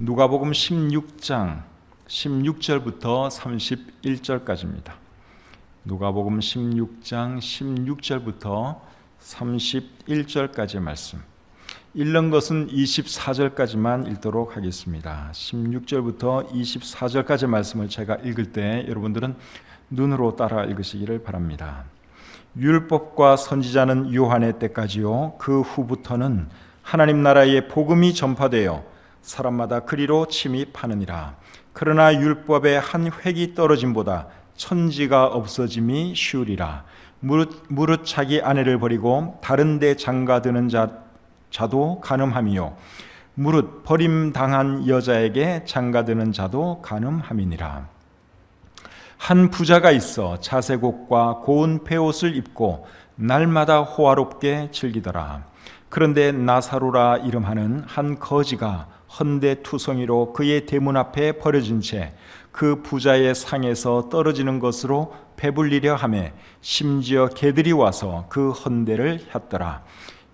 누가복음 16장 16절부터 31절까지입니다. 누가복음 16장 16절부터 31절까지의 말씀. 읽는 것은 24절까지만 읽도록 하겠습니다. 16절부터 24절까지의 말씀을 제가 읽을 때 여러분들은 눈으로 따라 읽으시기를 바랍니다. 율법과 선지자는 요한의 때까지요, 그 후부터는 하나님 나라의 복음이 전파되어 사람마다 그리로 침입하느니라. 그러나 율법의 한 획이 떨어짐보다 천지가 없어짐이 쉬우리라. 무릇 자기 아내를 버리고 다른 데 장가드는 자도 간음함이요, 무릇 버림당한 여자에게 장가드는 자도 간음함이니라. 한 부자가 있어 자색옷과 고운 베옷을 입고 날마다 호화롭게 즐기더라. 그런데 나사로라 이름하는 한 거지가 헌데투성이로 그의 대문 앞에 버려진 채 그 부자의 상에서 떨어지는 것으로 배불리려 하매 심지어 개들이 와서 그 헌데를 핥더라.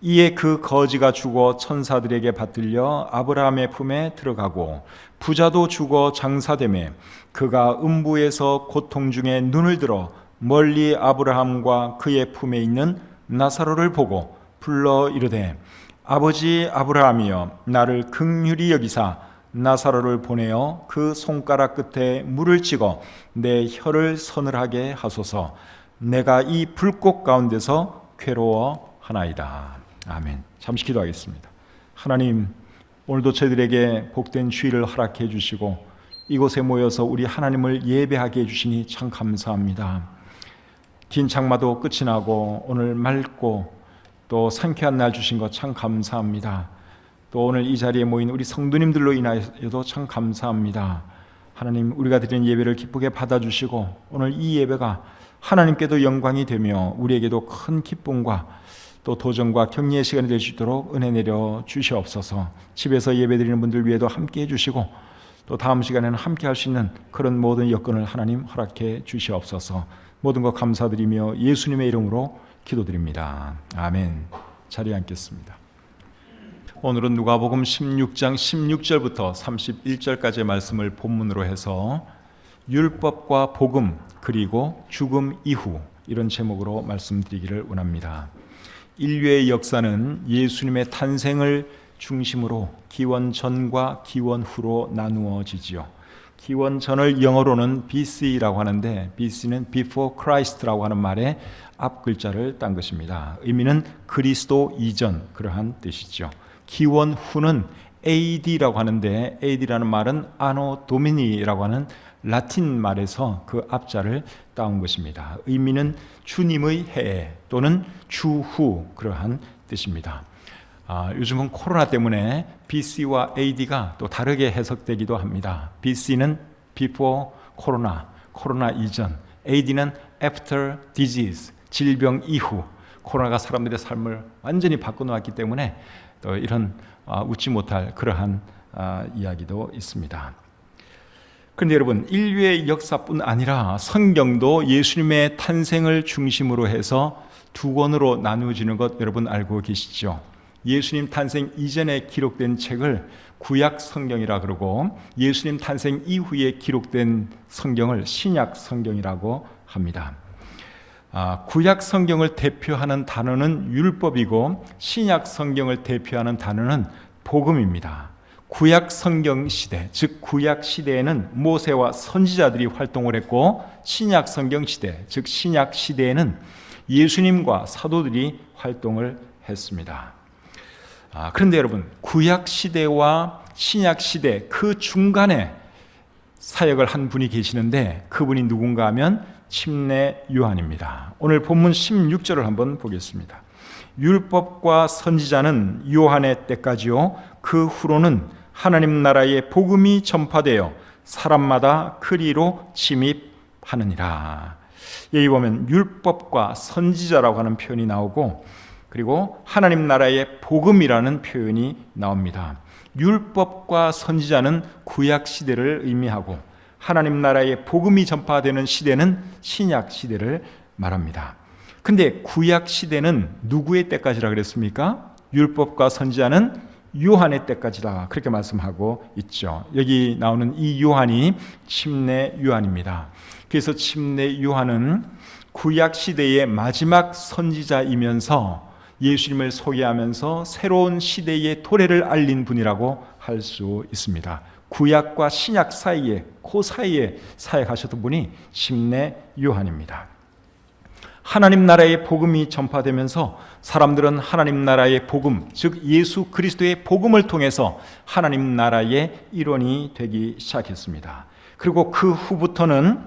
이에 그 거지가 죽어 천사들에게 받들려 아브라함의 품에 들어가고 부자도 죽어 장사되매 그가 음부에서 고통 중에 눈을 들어 멀리 아브라함과 그의 품에 있는 나사로를 보고 불러 이르되 아버지 아브라함이여, 나를 긍휼히 여기사 나사로를 보내어 그 손가락 끝에 물을 찍어 내 혀를 서늘하게 하소서. 내가 이 불꽃 가운데서 괴로워하나이다. 아멘. 잠시 기도하겠습니다. 하나님, 오늘도 저희들에게 복된 주일을 허락해 주시고 이곳에 모여서 우리 하나님을 예배하게 해주시니 참 감사합니다. 긴 장마도 끝이 나고 오늘 맑고 또 상쾌한 날 주신 것 참 감사합니다. 또 오늘 이 자리에 모인 우리 성도님들로 인하여도 참 감사합니다. 하나님, 우리가 드리는 예배를 기쁘게 받아주시고 오늘 이 예배가 하나님께도 영광이 되며 우리에게도 큰 기쁨과 또 도전과 격려의 시간이 될 수 있도록 은혜 내려 주시옵소서. 집에서 예배 드리는 분들 위에도 함께 해주시고 또 다음 시간에는 함께 할 수 있는 그런 모든 여건을 하나님 허락해 주시옵소서. 모든 것 감사드리며 예수님의 이름으로 기도드립니다. 아멘. 자리에 앉겠습니다. 오늘은 누가복음 16장 16절부터 31절까지의 말씀을 본문으로 해서 율법과 복음 그리고 죽음 이후, 이런 제목으로 말씀드리기를 원합니다. 인류의 역사는 예수님의 탄생을 중심으로 기원 전과 기원 후로 나누어지지요. 기원 전을 영어로는 BC라고 하는데 BC는 Before Christ라고 하는 말의 앞 글자를 딴 것입니다. 의미는 그리스도 이전, 그러한 뜻이죠. 기원 후는 AD라고 하는데 AD라는 말은 아노 도미니라고 하는 라틴 말에서 그 앞자를 따온 것입니다. 의미는 주님의 해에 또는 주후, 그러한 뜻입니다. 요즘은 코로나 때문에 BC와 AD가 또 다르게 해석되기도 합니다. BC는 before 코로나, 코로나 이전, AD는 after disease, 질병 이후. 코로나가 사람들의 삶을 완전히 바꿔놓았기 때문에 또 이런 웃지 못할 그러한 이야기도 있습니다. 그런데 여러분, 인류의 역사뿐 아니라 성경도 예수님의 탄생을 중심으로 해서 두 권으로 나누어지는 것 여러분 알고 계시죠? 예수님 탄생 이전에 기록된 책을 구약 성경이라 그러고 예수님 탄생 이후에 기록된 성경을 신약 성경이라고 합니다. 구약 성경을 대표하는 단어는 율법이고 신약 성경을 대표하는 단어는 복음입니다. 구약 성경 시대, 즉 구약 시대에는 모세와 선지자들이 활동을 했고 신약 성경 시대, 즉 신약 시대에는 예수님과 사도들이 활동을 했습니다. 그런데 여러분, 구약 시대와 신약 시대 그 중간에 사역을 한 분이 계시는데 그분이 누군가 하면 침례 요한입니다. 오늘 본문 16절을 한번 보겠습니다. 율법과 선지자는 요한의 때까지요, 그 후로는 하나님 나라의 복음이 전파되어 사람마다 그리로 침입하느니라. 여기 보면 율법과 선지자라고 하는 표현이 나오고 그리고 하나님 나라의 복음이라는 표현이 나옵니다. 율법과 선지자는 구약 시대를 의미하고 하나님 나라의 복음이 전파되는 시대는 신약 시대를 말합니다. 근데 구약 시대는 누구의 때까지라 그랬습니까? 율법과 선지자는 요한의 때까지다 그렇게 말씀하고 있죠. 여기 나오는 이 요한이 침례 요한입니다. 그래서 침례 요한은 구약 시대의 마지막 선지자이면서 예수님을 소개하면서 새로운 시대의 도래를 알린 분이라고 할 수 있습니다. 구약과 신약 사이에 그 사이에 사역하셨던 분이 침례 요한입니다. 하나님 나라의 복음이 전파되면서 사람들은 하나님 나라의 복음, 즉 예수 그리스도의 복음을 통해서 하나님 나라의 일원이 되기 시작했습니다. 그리고 그 후부터는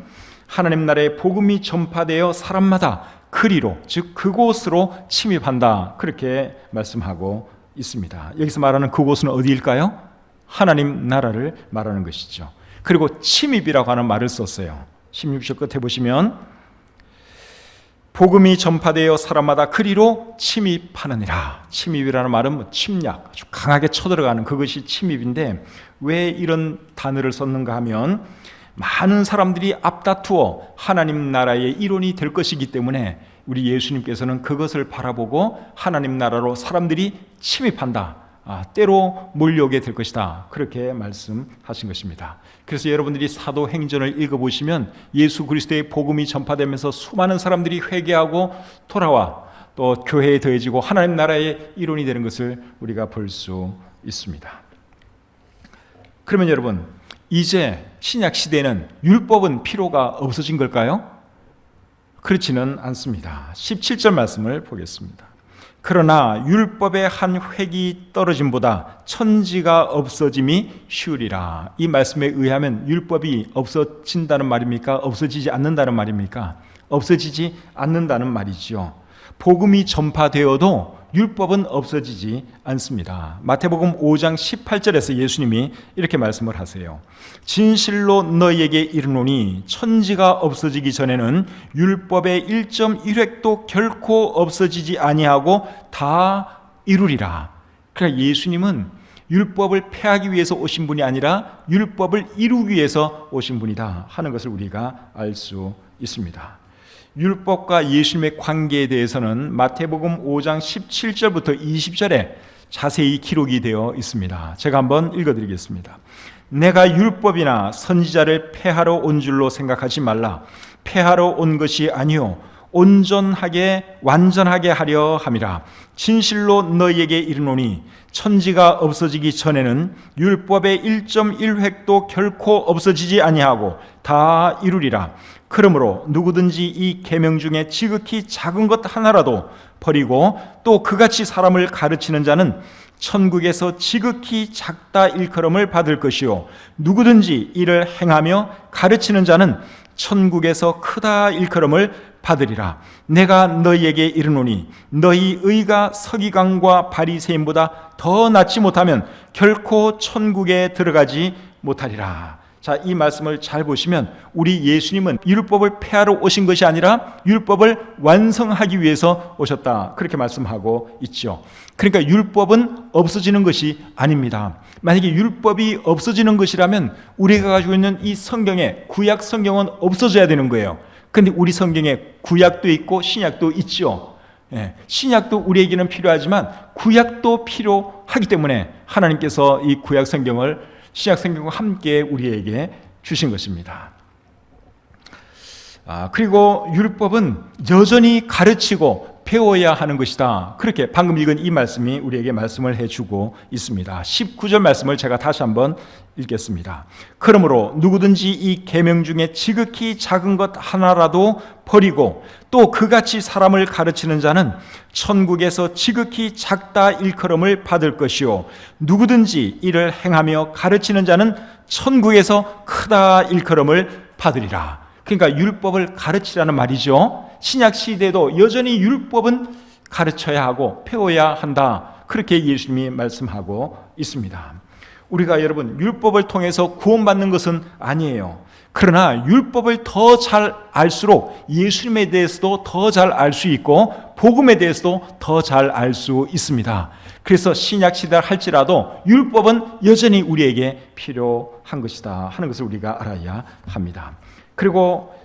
하나님 나라의 복음이 전파되어 사람마다 그리로, 즉 그곳으로 침입한다 그렇게 말씀하고 있습니다. 여기서 말하는 그곳은 어디일까요? 하나님 나라를 말하는 것이죠. 그리고 침입이라고 하는 말을 썼어요. 16절 끝에 보시면 복음이 전파되어 사람마다 그리로 침입하느니라. 침입이라는 말은 침략, 아주 강하게 쳐들어가는 그것이 침입인데 왜 이런 단어를 썼는가 하면 많은 사람들이 앞다투어 하나님 나라의 일원이 될 것이기 때문에 우리 예수님께서는 그것을 바라보고 하나님 나라로 사람들이 침입한다. 때로 몰려오게 될 것이다. 그렇게 말씀하신 것입니다. 그래서 여러분들이 사도행전을 읽어보시면 예수 그리스도의 복음이 전파되면서 수많은 사람들이 회개하고 돌아와 또 교회에 더해지고 하나님 나라의 일원이 되는 것을 우리가 볼 수 있습니다. 그러면 여러분, 이제 신약 시대는 율법은 필요가 없어진 걸까요? 그렇지는 않습니다. 17절 말씀을 보겠습니다. 그러나 율법의 한 획이 떨어짐보다 천지가 없어짐이 쉬우리라. 이 말씀에 의하면 율법이 없어진다는 말입니까? 없어지지 않는다는 말입니까? 없어지지 않는다는 말이죠. 복음이 전파되어도 율법은 없어지지 않습니다. 마태복음 5장 18절에서 예수님이 이렇게 말씀을 하세요. 진실로 너희에게 이르노니 천지가 없어지기 전에는 율법의 1.1획도 결코 없어지지 아니하고 다 이루리라. 그러니까 예수님은 율법을 폐하기 위해서 오신 분이 아니라 율법을 이루기 위해서 오신 분이다 하는 것을 우리가 알 수 있습니다. 율법과 예수님의 관계에 대해서는 마태복음 5장 17절부터 20절에 자세히 기록이 되어 있습니다. 제가 한번 읽어드리겠습니다. 내가 율법이나 선지자를 폐하러 온 줄로 생각하지 말라. 폐하러 온 것이 아니요 온전하게 완전하게 하려 함이라. 진실로 너희에게 이르노니 천지가 없어지기 전에는 율법의 1.1획도 결코 없어지지 아니하고 다 이루리라. 그러므로 누구든지 이 계명 중에 지극히 작은 것 하나라도 버리고 또 그같이 사람을 가르치는 자는 천국에서 지극히 작다 일컬음을 받을 것이요 누구든지 이를 행하며 가르치는 자는 천국에서 크다 일컬음을 받으리라. 내가 너희에게 이르노니 너희 의가 서기관과 바리새인보다 더 낫지 못하면 결코 천국에 들어가지 못하리라. 자, 이 말씀을 잘 보시면 우리 예수님은 율법을 폐하러 오신 것이 아니라 율법을 완성하기 위해서 오셨다. 그렇게 말씀하고 있죠. 그러니까 율법은 없어지는 것이 아닙니다. 만약에 율법이 없어지는 것이라면 우리가 가지고 있는 이 성경에 구약 성경은 없어져야 되는 거예요. 그런데 우리 성경에 구약도 있고 신약도 있죠. 신약도 우리에게는 필요하지만 구약도 필요하기 때문에 하나님께서 이 구약 성경을 신약 성경과 함께 우리에게 주신 것입니다. 그리고 율법은 여전히 가르치고 배워야 하는 것이다. 그렇게 방금 읽은 이 말씀이 우리에게 말씀을 해주고 있습니다. 19절 말씀을 제가 다시 한번 읽겠습니다. 그러므로 누구든지 이 계명 중에 지극히 작은 것 하나라도 버리고 또 그같이 사람을 가르치는 자는 천국에서 지극히 작다 일컬음을 받을 것이요 누구든지 이를 행하며 가르치는 자는 천국에서 크다 일컬음을 받으리라. 그러니까 율법을 가르치라는 말이죠. 신약 시대에도 여전히 율법은 가르쳐야 하고 배워야 한다. 그렇게 예수님이 말씀하고 있습니다. 우리가 여러분 율법을 통해서 구원받는 것은 아니에요. 그러나 율법을 더 잘 알수록 예수님에 대해서도 더 잘 알 수 있고 복음에 대해서도 더 잘 알 수 있습니다. 그래서 신약 시대를 할지라도 율법은 여전히 우리에게 필요한 것이다 하는 것을 우리가 알아야 합니다. 그리고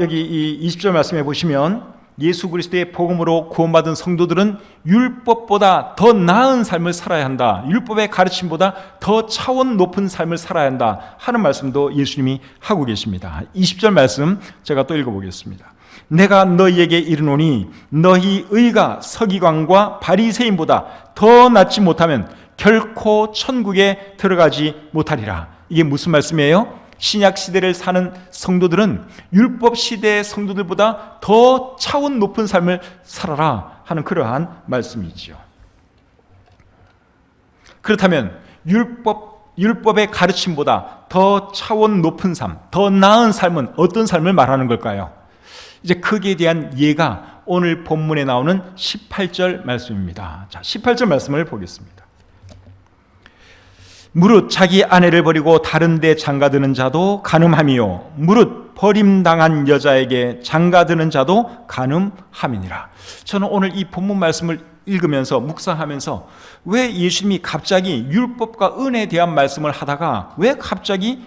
여기 이 20절 말씀해 보시면 예수 그리스도의 복음으로 구원받은 성도들은 율법보다 더 나은 삶을 살아야 한다, 율법의 가르침보다 더 차원 높은 삶을 살아야 한다 하는 말씀도 예수님이 하고 계십니다. 20절 말씀 제가 또 읽어보겠습니다. 내가 너희에게 이르노니 너희 의가 서기관과 바리새인보다 더 낫지 못하면 결코 천국에 들어가지 못하리라. 이게 무슨 말씀이에요? 신약 시대를 사는 성도들은 율법 시대의 성도들보다 더 차원 높은 삶을 살아라 하는 그러한 말씀이지요. 그렇다면 율법의 가르침보다 더 차원 높은 삶, 더 나은 삶은 어떤 삶을 말하는 걸까요? 이제 거기에 대한 예가 오늘 본문에 나오는 18절 말씀입니다. 자, 18절 말씀을 보겠습니다. 무릇 자기 아내를 버리고 다른 데 장가드는 자도 간음함이요 무릇 버림당한 여자에게 장가드는 자도 간음함이니라. 저는 오늘 이 본문 말씀을 읽으면서 묵상하면서 왜 예수님이 갑자기 율법과 은혜에 대한 말씀을 하다가 왜 갑자기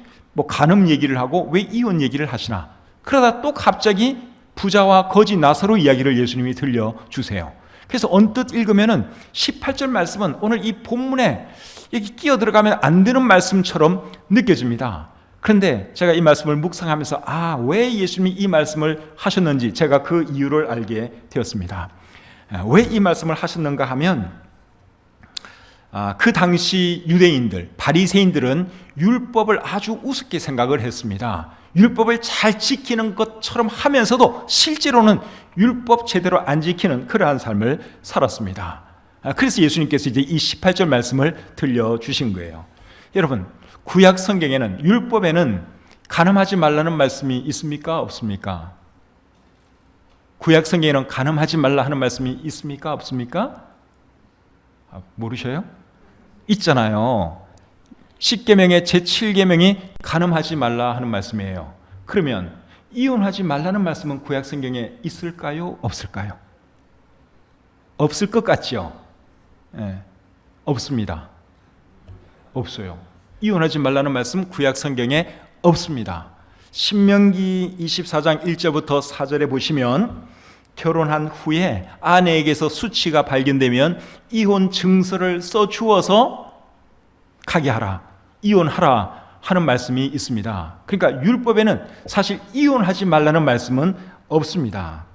간음 얘기를 하고 왜 이혼 얘기를 하시나, 그러다 또 갑자기 부자와 거지 나사로 이야기를 예수님이 들려주세요. 그래서 언뜻 읽으면은 18절 말씀은 오늘 이 본문에 여기 끼어 들어가면 안 되는 말씀처럼 느껴집니다. 그런데 제가 이 말씀을 묵상하면서 왜 예수님이 이 말씀을 하셨는지 제가 그 이유를 알게 되었습니다. 왜 이 말씀을 하셨는가 하면 그 당시 유대인들, 바리새인들은 율법을 아주 우습게 생각을 했습니다. 율법을 잘 지키는 것처럼 하면서도 실제로는 율법 제대로 안 지키는 그러한 삶을 살았습니다. 그래서 예수님께서 이제 이 18절 말씀을 들려주신 거예요. 여러분, 구약 성경에는 율법에는 간음하지 말라는 말씀이 있습니까? 없습니까? 구약 성경에는 간음하지 말라 하는 말씀이 있습니까? 없습니까? 모르셔요? 있잖아요. 10계명의 제7계명이 간음하지 말라 하는 말씀이에요. 그러면 이혼하지 말라는 말씀은 구약 성경에 있을까요? 없을까요? 없을 것 같죠? 네, 없습니다. 없어요. 이혼하지 말라는 말씀 구약 성경에 없습니다. 신명기 24장 1절부터 4절에 보시면 결혼한 후에 아내에게서 수치가 발견되면 이혼 증서를 써주어서 가게 하라, 이혼하라 하는 말씀이 있습니다. 그러니까 율법에는 사실 이혼하지 말라는 말씀은 없습니다.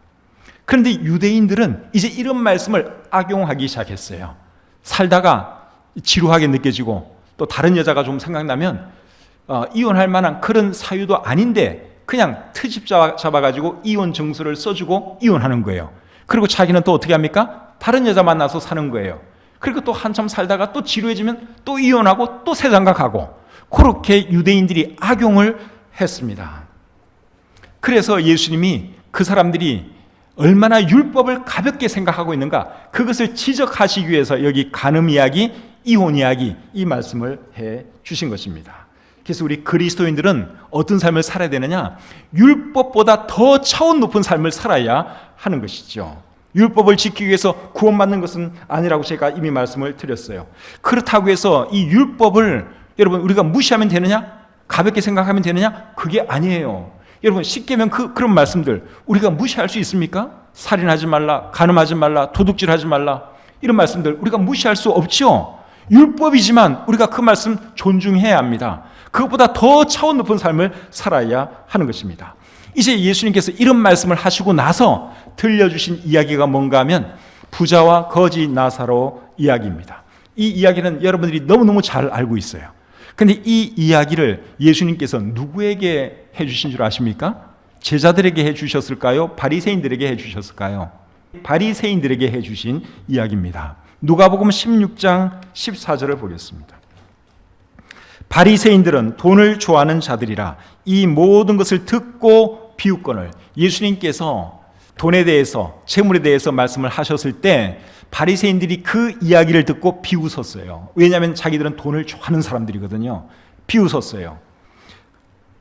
그런데 유대인들은 이제 이런 말씀을 악용하기 시작했어요. 살다가 지루하게 느껴지고 또 다른 여자가 좀 생각나면 이혼할 만한 그런 사유도 아닌데 그냥 트집 잡아가지고 이혼 증서를 써주고 이혼하는 거예요. 그리고 자기는 또 어떻게 합니까? 다른 여자 만나서 사는 거예요. 그리고 또 한참 살다가 또 지루해지면 또 이혼하고 또 새 장가 가고, 그렇게 유대인들이 악용을 했습니다. 그래서 예수님이 그 사람들이 얼마나 율법을 가볍게 생각하고 있는가, 그것을 지적하시기 위해서 여기 간음 이야기, 이혼 이야기 이 말씀을 해 주신 것입니다. 그래서 우리 그리스도인들은 어떤 삶을 살아야 되느냐? 율법보다 더 차원 높은 삶을 살아야 하는 것이죠. 율법을 지키기 위해서 구원받는 것은 아니라고 제가 이미 말씀을 드렸어요. 그렇다고 해서 이 율법을 여러분 우리가 무시하면 되느냐? 가볍게 생각하면 되느냐? 그게 아니에요. 여러분 십계명 그런 말씀들 우리가 무시할 수 있습니까? 살인하지 말라, 간음하지 말라, 도둑질하지 말라, 이런 말씀들 우리가 무시할 수 없죠. 율법이지만 우리가 그 말씀 존중해야 합니다. 그것보다 더 차원 높은 삶을 살아야 하는 것입니다. 이제 예수님께서 이런 말씀을 하시고 나서 들려주신 이야기가 뭔가 하면 부자와 거지 나사로 이야기입니다. 이 이야기는 여러분들이 너무너무 잘 알고 있어요. 그런데 이 이야기를 예수님께서 누구에게 해주신 줄 아십니까? 제자들에게 해주셨을까요? 바리새인들에게 해주셨을까요? 바리새인들에게 해주신 이야기입니다. 누가복음 16장 14절을 보겠습니다. 바리새인들은 돈을 좋아하는 자들이라 이 모든 것을 듣고 비웃거늘. 예수님께서 돈에 대해서, 재물에 대해서 말씀을 하셨을 때 바리새인들이 그 이야기를 듣고 비웃었어요. 왜냐하면 자기들은 돈을 좋아하는 사람들이거든요. 비웃었어요.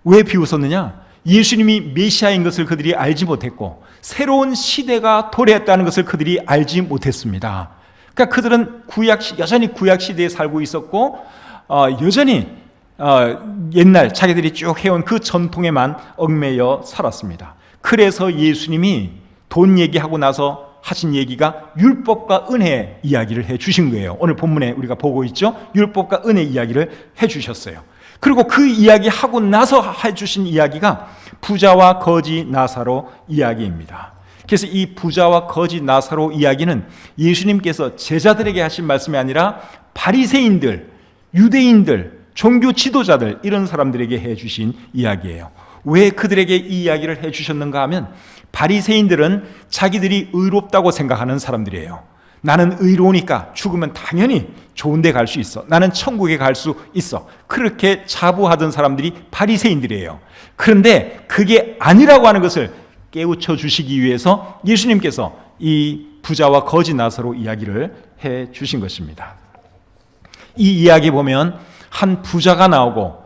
왜 비웃었느냐? 예수님이 메시아인 것을 그들이 알지 못했고 새로운 시대가 도래했다는 것을 그들이 알지 못했습니다. 그러니까 그들은 여전히 구약 시대에 살고 있었고 여전히 옛날 자기들이 쭉 해온 그 전통에만 얽매여 살았습니다. 그래서 예수님이 돈 얘기하고 나서 하신 얘기가 율법과 은혜 이야기를 해 주신 거예요. 오늘 본문에 우리가 보고 있죠. 율법과 은혜 이야기를 해 주셨어요. 그리고 그 이야기 하고 나서 해 주신 이야기가 부자와 거지 나사로 이야기입니다. 그래서 이 부자와 거지 나사로 이야기는 예수님께서 제자들에게 하신 말씀이 아니라 바리새인들, 유대인들, 종교 지도자들 이런 사람들에게 해 주신 이야기예요. 왜 그들에게 이 이야기를 해 주셨는가 하면 바리새인들은 자기들이 의롭다고 생각하는 사람들이에요. 나는 의로우니까 죽으면 당연히 좋은 데 갈 수 있어. 나는 천국에 갈 수 있어. 그렇게 자부하던 사람들이 바리새인들이에요. 그런데 그게 아니라고 하는 것을 깨우쳐 주시기 위해서 예수님께서 이 부자와 거지 나사로 이야기를 해 주신 것입니다. 이 이야기 보면 한 부자가 나오고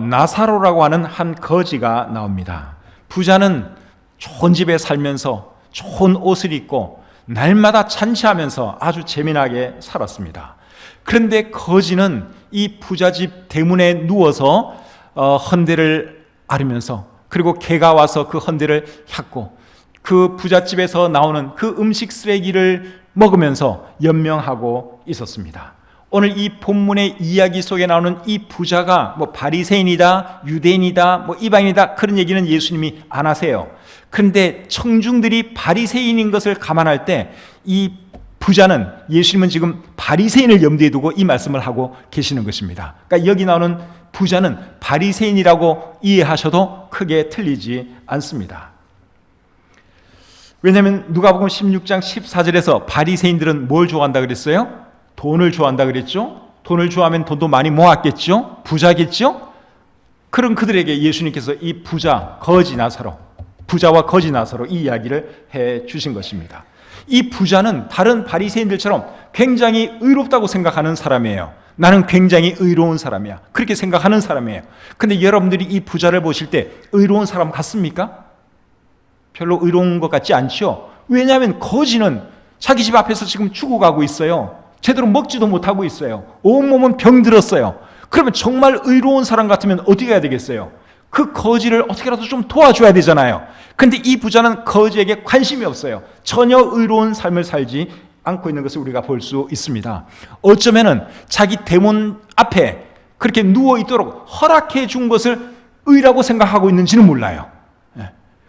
나사로라고 하는 한 거지가 나옵니다. 부자는 좋은 집에 살면서 좋은 옷을 입고 날마다 잔치하면서 아주 재미나게 살았습니다. 그런데 거지는 이 부잣집 대문에 누워서 헌대를 앓으면서 그리고 개가 와서 그 헌대를 핥고 그 부잣집에서 나오는 그 음식 쓰레기를 먹으면서 연명하고 있었습니다. 오늘 이 본문의 이야기 속에 나오는 이 부자가 뭐 바리새인이다, 유대인이다, 뭐 이방인이다 그런 얘기는 예수님이 안 하세요. 그런데 청중들이 바리새인인 것을 감안할 때 이 부자는 예수님은 지금 바리새인을 염두에 두고 이 말씀을 하고 계시는 것입니다. 그러니까 여기 나오는 부자는 바리새인이라고 이해하셔도 크게 틀리지 않습니다. 왜냐하면 누가복음 16장 14절에서 바리새인들은 뭘 좋아한다 그랬어요? 돈을 좋아한다 그랬죠? 돈을 좋아하면 돈도 많이 모았겠죠? 부자겠죠? 그런 그들에게 예수님께서 이 부자, 거지 나사로, 부자와 거지 나사로 이 이야기를 해 주신 것입니다. 이 부자는 다른 바리새인들처럼 굉장히 의롭다고 생각하는 사람이에요. 나는 굉장히 의로운 사람이야. 그렇게 생각하는 사람이에요. 근데 여러분들이 이 부자를 보실 때 의로운 사람 같습니까? 별로 의로운 것 같지 않죠? 왜냐하면 거지는 자기 집 앞에서 지금 죽어가고 있어요. 제대로 먹지도 못하고 있어요. 온몸은 병들었어요. 그러면 정말 의로운 사람 같으면 어떻게 해야 되겠어요? 그 거지를 어떻게라도 좀 도와줘야 되잖아요. 근데 이 부자는 거지에게 관심이 없어요. 전혀 의로운 삶을 살지 않고 있는 것을 우리가 볼 수 있습니다. 어쩌면은 자기 대문 앞에 그렇게 누워 있도록 허락해 준 것을 의라고 생각하고 있는지는 몰라요.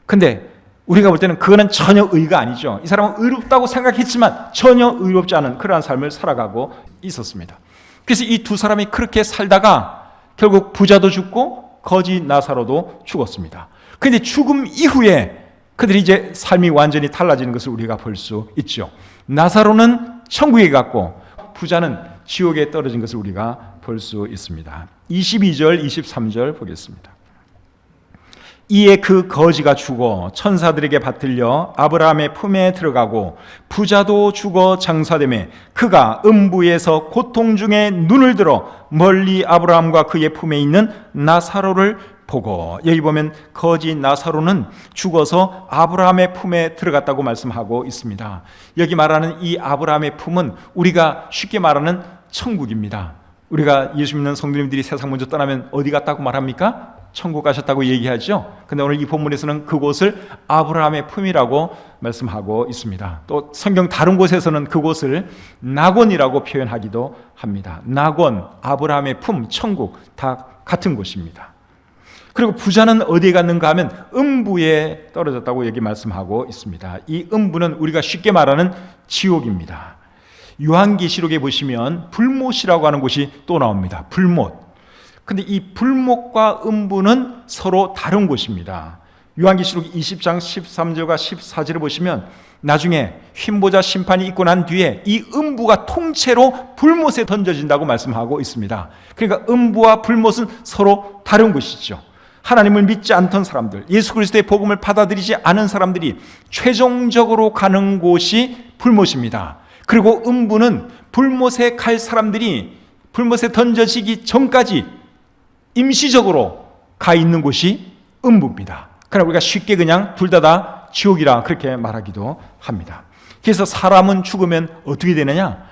근데 우리가 볼 때는 그거는 전혀 의가 아니죠. 이 사람은 의롭다고 생각했지만 전혀 의롭지 않은 그러한 삶을 살아가고 있었습니다. 그래서 이 두 사람이 그렇게 살다가 결국 부자도 죽고 거지 나사로도 죽었습니다. 그런데 죽음 이후에 그들이 이제 삶이 완전히 달라지는 것을 우리가 볼 수 있죠. 나사로는 천국에 갔고 부자는 지옥에 떨어진 것을 우리가 볼 수 있습니다. 22절, 23절 보겠습니다. 이에 그 거지가 죽어 천사들에게 받들려 아브라함의 품에 들어가고 부자도 죽어 장사되매 그가 음부에서 고통 중에 눈을 들어 멀리 아브라함과 그의 품에 있는 나사로를 보고, 여기 보면 거지 나사로는 죽어서 아브라함의 품에 들어갔다고 말씀하고 있습니다. 여기 말하는 이 아브라함의 품은 우리가 쉽게 말하는 천국입니다. 우리가 예수 믿는 성도님들이 세상 먼저 떠나면 어디 갔다고 말합니까? 천국 가셨다고 얘기하죠. 근데 오늘 이 본문에서는 그곳을 아브라함의 품이라고 말씀하고 있습니다. 또 성경 다른 곳에서는 그곳을 낙원이라고 표현하기도 합니다. 낙원, 아브라함의 품, 천국 다 같은 곳입니다. 그리고 부자는 어디에 갔는가 하면 음부에 떨어졌다고 여기 말씀하고 있습니다. 이 음부는 우리가 쉽게 말하는 지옥입니다. 요한계시록에 보시면 불못이라고 하는 곳이 또 나옵니다. 불못. 근데 이 불못과 음부는 서로 다른 곳입니다. 요한계시록 20장 13절과 14절을 보시면 나중에 흰보자 심판이 있고 난 뒤에 이 음부가 통째로 불못에 던져진다고 말씀하고 있습니다. 그러니까 음부와 불못은 서로 다른 곳이죠. 하나님을 믿지 않던 사람들, 예수 그리스도의 복음을 받아들이지 않은 사람들이 최종적으로 가는 곳이 불못입니다. 그리고 음부는 불못에 갈 사람들이 불못에 던져지기 전까지 임시적으로 가 있는 곳이 음부입니다. 그러나 우리가 쉽게 그냥 둘 다 지옥이라 그렇게 말하기도 합니다. 그래서 사람은 죽으면 어떻게 되느냐?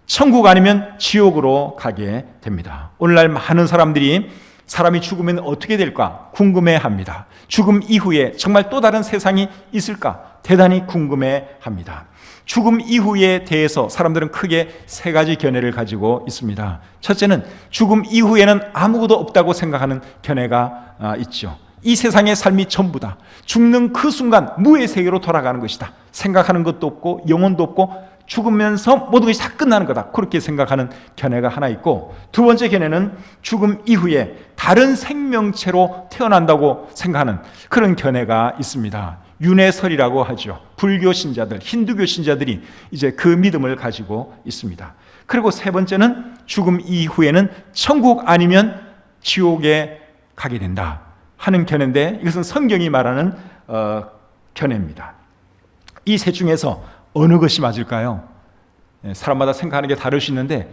천국 아니면 지옥으로 가게 됩니다. 오늘날 많은 사람들이 사람이 죽으면 어떻게 될까 궁금해합니다. 죽음 이후에 정말 또 다른 세상이 있을까? 대단히 궁금해합니다. 죽음 이후에 대해서 사람들은 크게 세 가지 견해를 가지고 있습니다. 첫째는 죽음 이후에는 아무것도 없다고 생각하는 견해가 있죠. 이 세상의 삶이 전부다. 죽는 그 순간 무의 세계로 돌아가는 것이다. 생각하는 것도 없고 영혼도 없고 죽으면서 모든 것이 다 끝나는 거다. 그렇게 생각하는 견해가 하나 있고, 두 번째 견해는 죽음 이후에 다른 생명체로 태어난다고 생각하는 그런 견해가 있습니다. 윤회설이라고 하죠. 불교 신자들, 힌두교 신자들이 이제 그 믿음을 가지고 있습니다. 그리고 세 번째는 죽음 이후에는 천국 아니면 지옥에 가게 된다 하는 견해인데, 이것은 성경이 말하는 견해입니다. 이 셋 중에서 어느 것이 맞을까요? 사람마다 생각하는 게 다를 수 있는데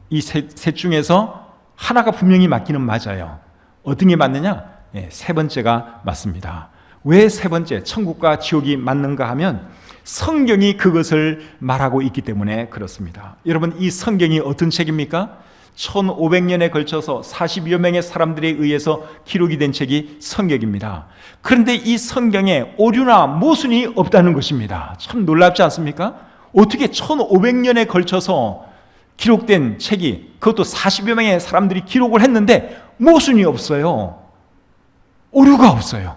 이 셋 중에서 하나가 분명히 맞기는 맞아요. 어떤 게 맞느냐? 세 번째가 맞습니다. 왜 세 번째, 천국과 지옥이 맞는가 하면 성경이 그것을 말하고 있기 때문에 그렇습니다. 여러분, 이 성경이 어떤 책입니까? 1500년에 걸쳐서 40여 명의 사람들에 의해서 기록이 된 책이 성경입니다. 그런데 이 성경에 오류나 모순이 없다는 것입니다. 참 놀랍지 않습니까? 어떻게 1500년에 걸쳐서 기록된 책이, 그것도 40여 명의 사람들이 기록을 했는데 모순이 없어요. 오류가 없어요.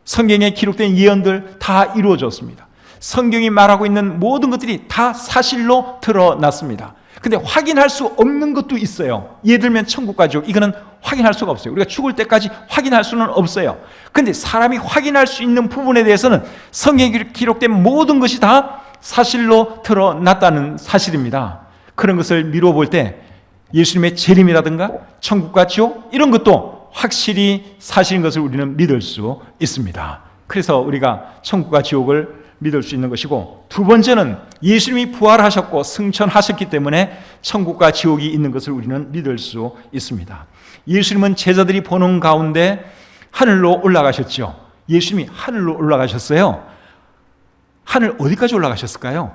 성경에 기록된 예언들 다 이루어졌습니다. 성경이 말하고 있는 모든 것들이 다 사실로 드러났습니다. 근데 확인할 수 없는 것도 있어요. 예를 들면 천국과 지옥, 이거는 확인할 수가 없어요. 우리가 죽을 때까지 확인할 수는 없어요. 근데 사람이 확인할 수 있는 부분에 대해서는 성경에 기록된 모든 것이 다 사실로 드러났다는 사실입니다. 그런 것을 미루어 볼 때 예수님의 재림이라든가 천국과 지옥, 이런 것도 확실히 사실인 것을 우리는 믿을 수 있습니다. 그래서 우리가 천국과 지옥을 믿을 수 있는 것이고, 두 번째는 예수님이 부활하셨고 승천하셨기 때문에 천국과 지옥이 있는 것을 우리는 믿을 수 있습니다. 예수님은 제자들이 보는 가운데 하늘로 올라가셨죠. 예수님이 하늘로 올라가셨어요. 하늘 어디까지 올라가셨을까요?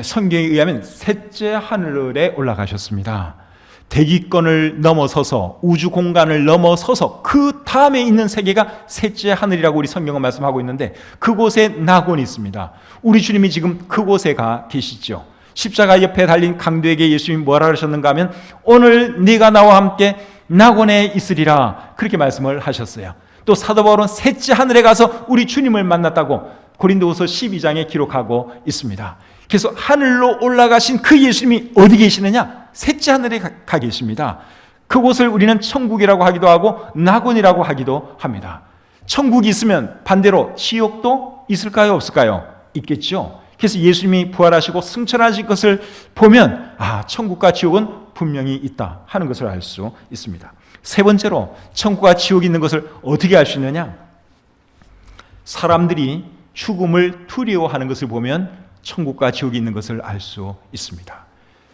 성경에 의하면 셋째 하늘에 올라가셨습니다. 대기권을 넘어서서, 우주 공간을 넘어서서 그 다음에 있는 세계가 셋째 하늘이라고 우리 성경은 말씀하고 있는데, 그곳에 낙원이 있습니다. 우리 주님이 지금 그곳에 가 계시죠. 십자가 옆에 달린 강도에게 예수님이 뭐라 그러셨는가 하면 오늘 네가 나와 함께 낙원에 있으리라, 그렇게 말씀을 하셨어요. 또 사도 바울은 셋째 하늘에 가서 우리 주님을 만났다고 고린도후서 12장에 기록하고 있습니다. 그래서 하늘로 올라가신 그 예수님이 어디 계시느냐? 셋째 하늘에 가 계십니다. 그곳을 우리는 천국이라고 하기도 하고 낙원이라고 하기도 합니다. 천국이 있으면 반대로 지옥도 있을까요? 없을까요? 있겠죠. 그래서 예수님이 부활하시고 승천하신 것을 보면 천국과 지옥은 분명히 있다 하는 것을 알 수 있습니다. 세 번째로 천국과 지옥이 있는 것을 어떻게 알 수 있느냐? 사람들이 죽음을 두려워하는 것을 보면 천국과 지옥이 있는 것을 알 수 있습니다.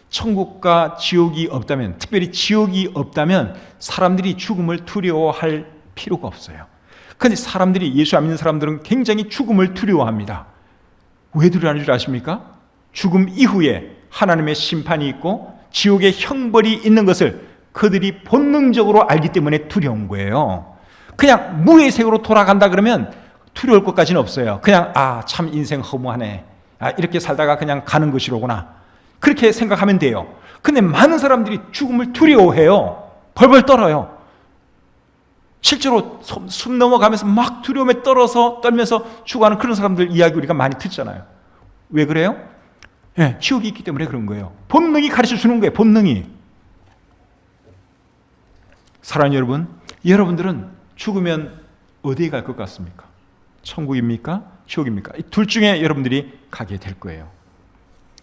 천국과 지옥이 없다면, 특별히 지옥이 없다면 사람들이 죽음을 두려워할 필요가 없어요. 그런데 사람들이, 예수 안 믿는 사람들은 굉장히 죽음을 두려워합니다. 왜 두려워하는 줄 아십니까? 죽음 이후에 하나님의 심판이 있고 지옥의 형벌이 있는 것을 그들이 본능적으로 알기 때문에 두려운 거예요. 그냥 무의 세계로 돌아간다 그러면 두려울 것까지는 없어요. 그냥 참 인생 허무하네, 이렇게 살다가 그냥 가는 것이로구나, 그렇게 생각하면 돼요. 근데 많은 사람들이 죽음을 두려워해요. 벌벌 떨어요. 실제로 숨 넘어가면서 막 두려움에 떨면서 죽어가는 그런 사람들 이야기 우리가 많이 듣잖아요. 왜 그래요? 지옥이 있기 때문에 그런 거예요. 본능이 가르쳐 주는 거예요. 본능이. 사랑하는 여러분, 여러분들은 죽으면 어디에 갈 것 같습니까? 천국입니까? 지옥입니까? 이 둘 중에 여러분들이 가게 될 거예요.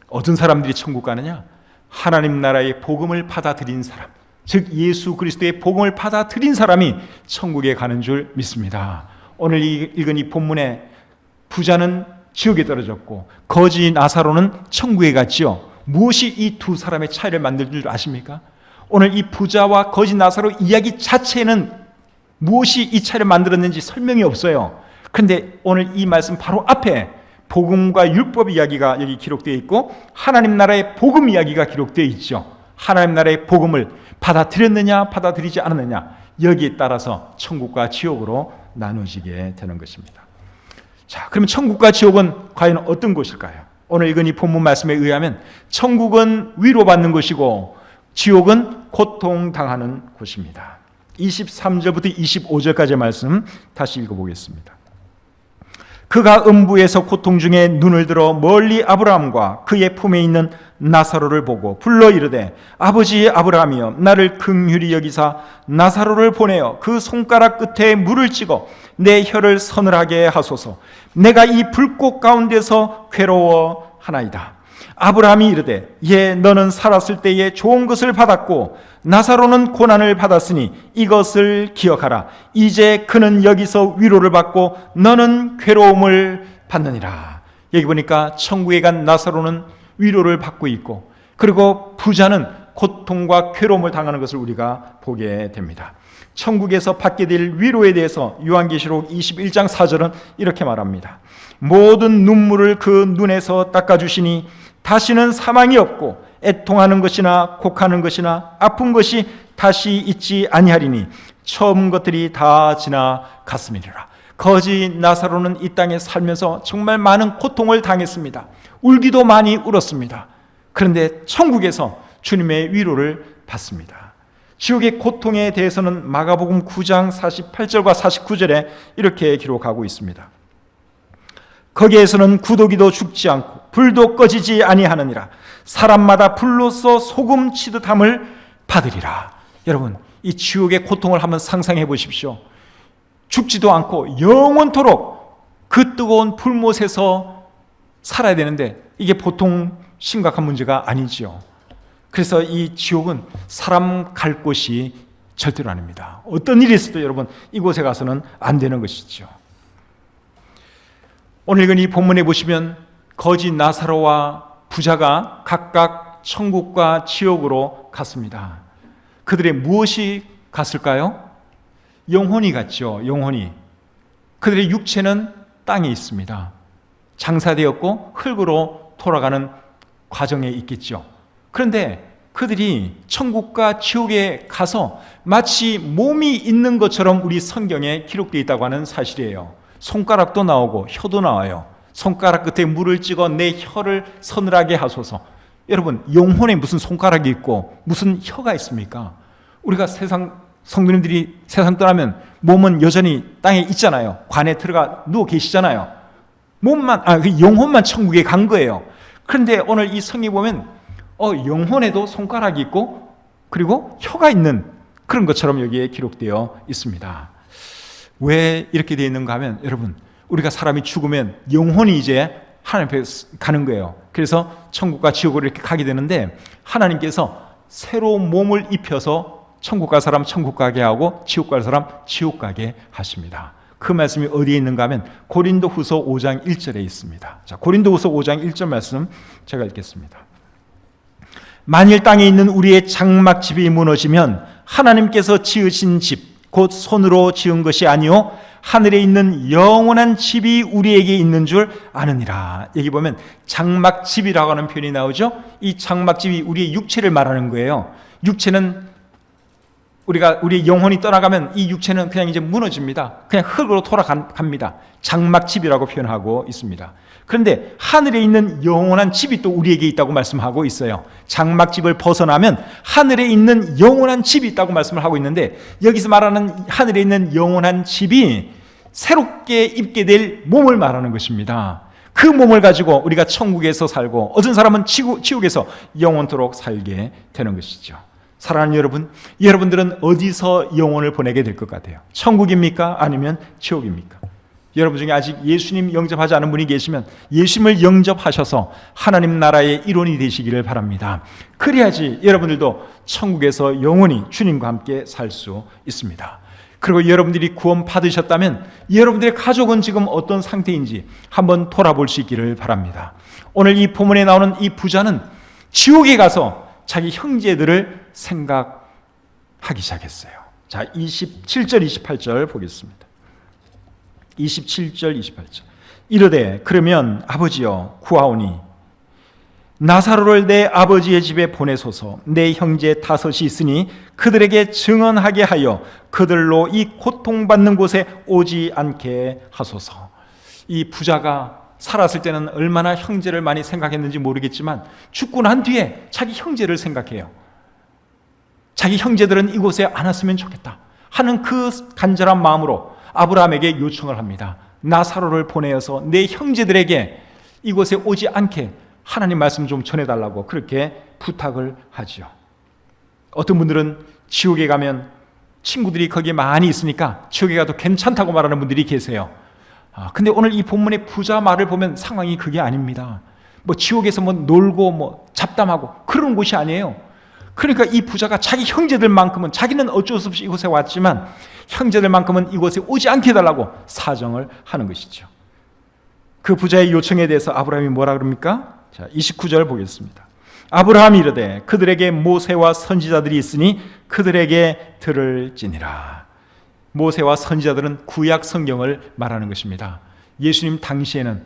어떤 사람들이 천국 가느냐? 하나님 나라의 복음을 받아들인 사람, 즉 예수 그리스도의 복음을 받아들인 사람이 천국에 가는 줄 믿습니다. 오늘 읽은 이 본문에 부자는 지옥에 떨어졌고 거지 나사로는 천국에 갔지요. 무엇이 이 두 사람의 차이를 만들 줄 아십니까? 오늘 이 부자와 거지 나사로 이야기 자체는 무엇이 이 차이를 만들었는지 설명이 없어요. 그런데 오늘 이 말씀 바로 앞에 복음과 율법 이야기가 여기 기록되어 있고 하나님 나라의 복음 이야기가 기록되어 있죠. 하나님 나라의 복음을 받아들였느냐 받아들이지 않았느냐, 여기에 따라서 천국과 지옥으로 나누어지게 되는 것입니다. 자, 그러면 천국과 지옥은 과연 어떤 곳일까요? 오늘 읽은 이 본문 말씀에 의하면 천국은 위로받는 곳이고 지옥은 고통당하는 곳입니다. 23절부터 25절까지의 말씀 다시 읽어보겠습니다. 그가 음부에서 고통 중에 눈을 들어 멀리 아브라함과 그의 품에 있는 나사로를 보고 불러 이르되 아버지 아브라함이여 나를 긍휼히 여기사 나사로를 보내어 그 손가락 끝에 물을 찍어 내 혀를 서늘하게 하소서. 내가 이 불꽃 가운데서 괴로워하나이다. 아브라함이 이르되 예 너는 살았을 때에 좋은 것을 받았고 나사로는 고난을 받았으니 이것을 기억하라. 이제 그는 여기서 위로를 받고 너는 괴로움을 받느니라. 여기 보니까 천국에 간 나사로는 위로를 받고 있고 그리고 부자는 고통과 괴로움을 당하는 것을 우리가 보게 됩니다. 천국에서 받게 될 위로에 대해서 요한계시록 21장 4절은 이렇게 말합니다. 모든 눈물을 그 눈에서 닦아주시니 다시는 사망이 없고 애통하는 것이나 곡하는 것이나 아픈 것이 다시 있지 아니하리니 처음 것들이 다 지나갔음이니라. 거지 나사로는 이 땅에 살면서 정말 많은 고통을 당했습니다. 울기도 많이 울었습니다. 그런데 천국에서 주님의 위로를 받습니다. 지옥의 고통에 대해서는 마가복음 9장 48절과 49절에 이렇게 기록하고 있습니다. 거기에서는 구더기도 죽지 않고 불도 꺼지지 아니하느니라. 사람마다 불로써 소금 치듯함을 받으리라. 여러분, 이 지옥의 고통을 한번 상상해 보십시오. 죽지도 않고 영원토록 그 뜨거운 불못에서 살아야 되는데 이게 보통 심각한 문제가 아니지요. 그래서 이 지옥은 사람 갈 곳이 절대로 아닙니다. 어떤 일이 있어도 여러분 이곳에 가서는 안 되는 것이죠. 오늘 읽은 이 본문에 보시면 거지 나사로와 부자가 각각 천국과 지옥으로 갔습니다. 그들의 무엇이 갔을까요? 영혼이 갔죠. 영혼이. 그들의 육체는 땅에 있습니다. 장사되었고 흙으로 돌아가는 과정에 있겠죠. 그런데 그들이 천국과 지옥에 가서 마치 몸이 있는 것처럼 우리 성경에 기록되어 있다고 하는 사실이에요. 손가락도 나오고 혀도 나와요. 손가락 끝에 물을 찍어 내 혀를 서늘하게 하소서. 여러분, 영혼에 무슨 손가락이 있고 무슨 혀가 있습니까? 우리가 성도님들이 세상 떠나면 몸은 여전히 땅에 있잖아요. 관에 들어가 누워 계시잖아요. 영혼만 천국에 간 거예요. 그런데 오늘 이 성경에 보면 영혼에도 손가락이 있고 그리고 혀가 있는 그런 것처럼 여기에 기록되어 있습니다. 왜 이렇게 되어 있는가 하면 여러분, 우리가 사람이 죽으면 영혼이 이제 하나님 앞에 가는 거예요. 그래서 천국과 지옥으로 이렇게 가게 되는데 하나님께서 새로운 몸을 입혀서 천국 갈 사람 천국 가게 하고 지옥 갈 사람 지옥 가게 하십니다. 그 말씀이 어디에 있는가 하면 고린도후서 5장 1절에 있습니다. 자, 고린도후서 5장 1절 말씀 제가 읽겠습니다. 만일 땅에 있는 우리의 장막집이 무너지면 하나님께서 지으신 집 곧 손으로 지은 것이 아니요 하늘에 있는 영원한 집이 우리에게 있는 줄 아느니라. 여기 보면 장막집이라고 하는 표현이 나오죠. 이 장막집이 우리의 육체를 말하는 거예요. 육체는 우리 영혼이 떠나가면 이 육체는 그냥 이제 무너집니다. 그냥 흙으로 돌아갑니다. 장막집이라고 표현하고 있습니다. 그런데 하늘에 있는 영원한 집이 또 우리에게 있다고 말씀하고 있어요. 장막집을 벗어나면 하늘에 있는 영원한 집이 있다고 말씀을 하고 있는데 여기서 말하는 하늘에 있는 영원한 집이 새롭게 입게 될 몸을 말하는 것입니다. 그 몸을 가지고 우리가 천국에서 살고 어떤 사람은 지옥에서 영원토록 살게 되는 것이죠. 사랑하는 여러분, 여러분들은 어디서 영혼을 보내게 될 것 같아요? 천국입니까? 아니면 지옥입니까? 여러분 중에 아직 예수님 영접하지 않은 분이 계시면 예수님을 영접하셔서 하나님 나라의 일원이 되시기를 바랍니다. 그래야지 여러분들도 천국에서 영원히 주님과 함께 살 수 있습니다. 그리고 여러분들이 구원 받으셨다면 여러분들의 가족은 지금 어떤 상태인지 한번 돌아볼 수 있기를 바랍니다. 오늘 이 본문에 나오는 이 부자는 지옥에 가서 자기 형제들을 생각하기 시작했어요. 자, 27절 28절 보겠습니다. 27절 28절 이르되 그러면 아버지여 구하오니 나사로를 내 아버지의 집에 보내소서. 내 형제 5이 있으니 그들에게 증언하게 하여 그들로 이 고통받는 곳에 오지 않게 하소서. 이 부자가 살았을 때는 얼마나 형제를 많이 생각했는지 모르겠지만 죽고 난 뒤에 자기 형제를 생각해요. 자기 형제들은 이곳에 안 왔으면 좋겠다 하는 그 간절한 마음으로 아브라함에게 요청을 합니다. 나사로를 보내어서 내 형제들에게 이곳에 오지 않게 하나님 말씀 좀 전해달라고 그렇게 부탁을 하죠. 어떤 분들은 지옥에 가면 친구들이 거기에 많이 있으니까 지옥에 가도 괜찮다고 말하는 분들이 계세요. 근데 오늘 이 본문의 부자 말을 보면 상황이 그게 아닙니다. 뭐 지옥에서 뭐 놀고 뭐 잡담하고 그런 곳이 아니에요. 그러니까 이 부자가 자기 형제들만큼은, 자기는 어쩔 수 없이 이곳에 왔지만 형제들만큼은 이곳에 오지 않게 해달라고 사정을 하는 것이죠. 그 부자의 요청에 대해서 아브라함이 뭐라 그럽니까? 자, 29절 보겠습니다. 아브라함이 이르되 그들에게 모세와 선지자들이 있으니 그들에게 들을지니라. 모세와 선지자들은 구약 성경을 말하는 것입니다. 예수님 당시에는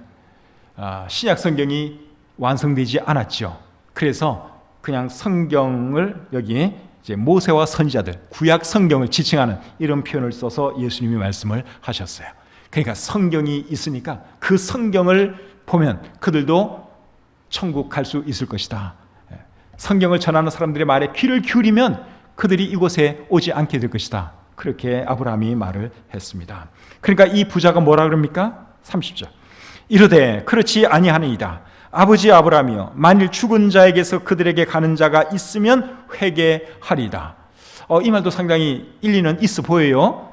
신약 성경이 완성되지 않았죠. 그래서 그냥 성경을 여기에 이제 모세와 선지자들, 구약 성경을 지칭하는 이런 표현을 써서 예수님이 말씀을 하셨어요. 그러니까 성경이 있으니까 그 성경을 보면 그들도 천국 갈 수 있을 것이다. 성경을 전하는 사람들의 말에 귀를 기울이면 그들이 이곳에 오지 않게 될 것이다. 그렇게 아브라함이 말을 했습니다. 그러니까 이 부자가 뭐라 그럽니까? 30절. 이르되 그렇지 아니하니이다. 아버지 아브라함이여, 만일 죽은 자에게서 그들에게 가는 자가 있으면 회개하리이다. 이 말도 상당히 일리는 있어 보여요.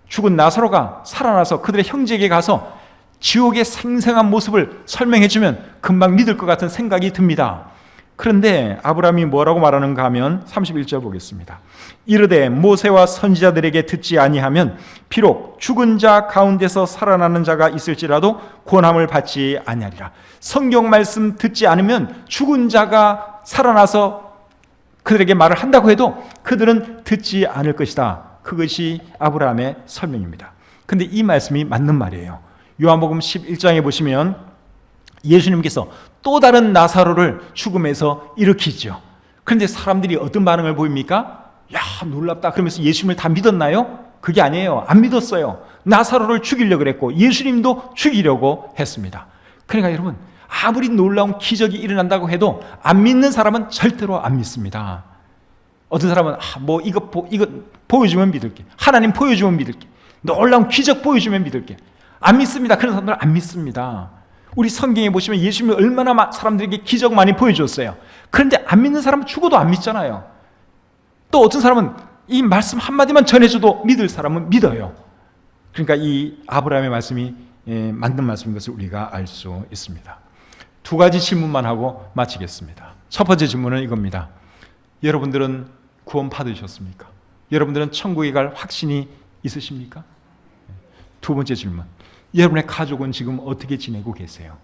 죽은 나사로가 살아나서 그들의 형제에게 가서 지옥의 생생한 모습을 설명해 주면 금방 믿을 것 같은 생각이 듭니다. 그런데 아브라함이 뭐라고 말하는가 하면 31절 보겠습니다. 이르되 모세와 선지자들에게 듣지 아니하면 비록 죽은 자 가운데서 살아나는 자가 있을지라도 권함을 받지 아니하리라. 성경 말씀 듣지 않으면 죽은 자가 살아나서 그들에게 말을 한다고 해도 그들은 듣지 않을 것이다. 그것이 아브라함의 설명입니다. 근데 이 말씀이 맞는 말이에요. 요한복음 11장에 보시면 예수님께서 또 다른 나사로를 죽음에서 일으키죠. 그런데 사람들이 어떤 반응을 보입니까? 야, 놀랍다. 그러면서 예수님을 다 믿었나요? 그게 아니에요. 안 믿었어요. 나사로를 죽이려고 그랬고 예수님도 죽이려고 했습니다. 그러니까 여러분, 아무리 놀라운 기적이 일어난다고 해도 안 믿는 사람은 절대로 안 믿습니다. 어떤 사람은 이거 보여주면 믿을게. 하나님 보여주면 믿을게. 놀라운 기적 보여주면 믿을게. 안 믿습니다. 그런 사람들은 안 믿습니다. 우리 성경에 보시면 예수님이 얼마나 사람들에게 기적 많이 보여줬어요. 그런데 안 믿는 사람은 죽어도 안 믿잖아요. 또 어떤 사람은 이 말씀 한마디만 전해줘도 믿을 사람은 믿어요. 그러니까 이 아브라함의 말씀이 맞는 말씀인 것을 우리가 알 수 있습니다. 두 가지 질문만 하고 마치겠습니다. 첫 번째 질문은 이겁니다. 여러분들은 구원 받으셨습니까? 여러분들은 천국에 갈 확신이 있으십니까? 두 번째 질문. 여러분의 가족은 지금 어떻게 지내고 계세요?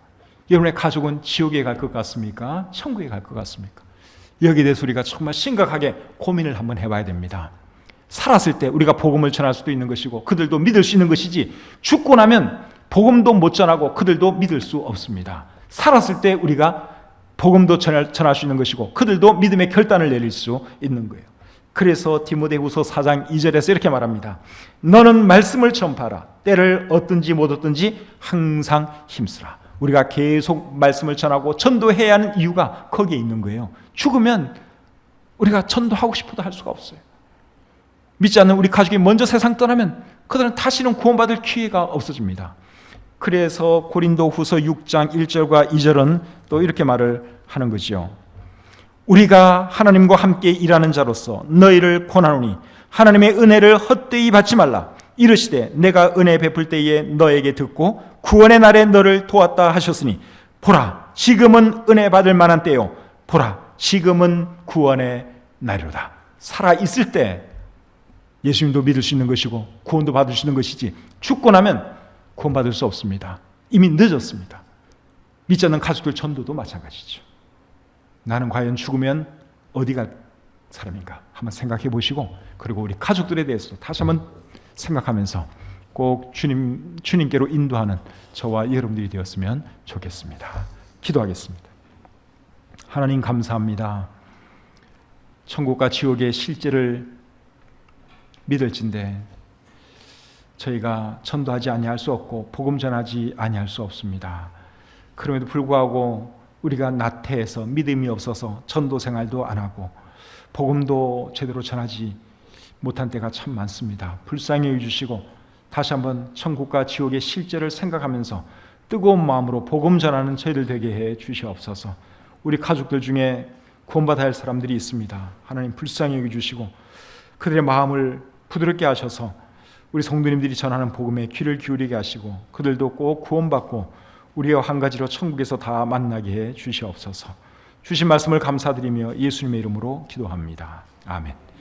여러분의 가족은 지옥에 갈 것 같습니까? 천국에 갈 것 같습니까? 여기에 대해서 우리가 정말 심각하게 고민을 한번 해봐야 됩니다. 살았을 때 우리가 복음을 전할 수도 있는 것이고 그들도 믿을 수 있는 것이지, 죽고 나면 복음도 못 전하고 그들도 믿을 수 없습니다. 살았을 때 우리가 복음도 전할 수 있는 것이고 그들도 믿음의 결단을 내릴 수 있는 거예요. 그래서 디모데후서 4장 2절에서 이렇게 말합니다. 너는 말씀을 전파하라. 때를 얻든지 못 얻든지 항상 힘쓰라. 우리가 계속 말씀을 전하고 전도해야 하는 이유가 거기에 있는 거예요. 죽으면 우리가 전도하고 싶어도 할 수가 없어요. 믿지 않는 우리 가족이 먼저 세상 떠나면 그들은 다시는 구원받을 기회가 없어집니다. 그래서 고린도후서 6장 1절과 2절은 또 이렇게 말을 하는 거죠. 우리가 하나님과 함께 일하는 자로서 너희를 권하노니 하나님의 은혜를 헛되이 받지 말라. 이르시되 내가 은혜 베풀 때에 너에게 듣고 구원의 날에 너를 도왔다 하셨으니 보라 지금은 은혜 받을 만한 때요 보라 지금은 구원의 날이로다. 살아있을 때 예수님도 믿을 수 있는 것이고 구원도 받을 수 있는 것이지, 죽고 나면 구원받을 수 없습니다. 이미 늦었습니다. 믿지 않는 가족들 전도도 마찬가지죠. 나는 과연 죽으면 어디 갈 사람인가 한번 생각해 보시고, 그리고 우리 가족들에 대해서도 다시 한번 생각하면서 꼭 주님께로 인도하는 저와 여러분들이 되었으면 좋겠습니다. 기도하겠습니다. 하나님 감사합니다. 천국과 지옥의 실제를 믿을진데 저희가 전도하지 아니할 수 없고 복음 전하지 아니할 수 없습니다. 그럼에도 불구하고 우리가 나태해서 믿음이 없어서 전도 생활도 안 하고 복음도 제대로 전하지 못한 때가 참 많습니다. 불쌍히 여겨주시고 다시 한번 천국과 지옥의 실제를 생각하면서 뜨거운 마음으로 복음 전하는 저희들 되게 해 주시옵소서. 우리 가족들 중에 구원받아야 할 사람들이 있습니다. 하나님 불쌍히 여겨주시고 그들의 마음을 부드럽게 하셔서 우리 성도님들이 전하는 복음에 귀를 기울이게 하시고 그들도 꼭 구원받고 우리와 한 가지로 천국에서 다 만나게 해 주시옵소서. 주신 말씀을 감사드리며 예수님의 이름으로 기도합니다. 아멘.